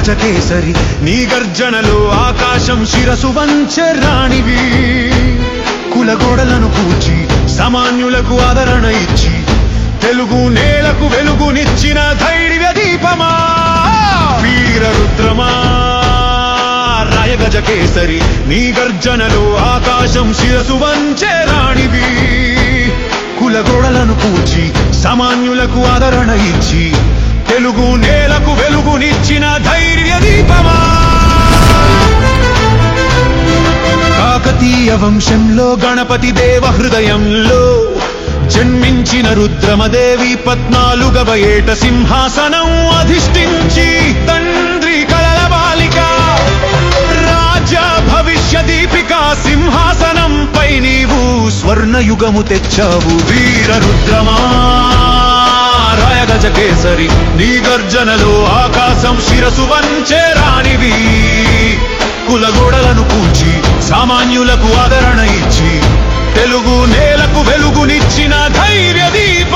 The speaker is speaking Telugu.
గజకేసరి నీ గర్జనలో ఆకాశం శిరసు వంచె రాణివి కులగోడలను కూల్చి సామాన్యులకు ఆదరణ ఇచ్చి తెలుగు నేలకు వెలుగునిచ్చిన ధైర్య దీపమా వీర రుద్రమా రాయ గజకేసరి నీ గర్జనలో ఆకాశం శిరసు వంచె రాణివి కులగోడలను కూల్చి సామాన్యులకు ఆదరణ ఇచ్చి తెలుగు నేలకు వెలుగునిచ్చిన ధైర్య దీపమా కాకతీయ వంశంలో గణపతి దేవ హృదయంలో జన్మించిన రుద్రమదేవి 14వ ఏట సింహాసనం అధిష్ఠించి తండ్రి కలల బాలిక రాజా భవిష్య దీపిక సింహాసనంపై నీవు స్వర్ణయుగము తెచ్చావు వీర రుద్రమా రాయ గజకేసరి నీ గర్జనలో ఆకాశం శిరసు వంచె రాణివి కులగోడలను కూల్చి సామాన్యులకు ఆదరణ ఇచ్చి తెలుగు నేలకు వెలుగునిచ్చిన ధైర్య దీప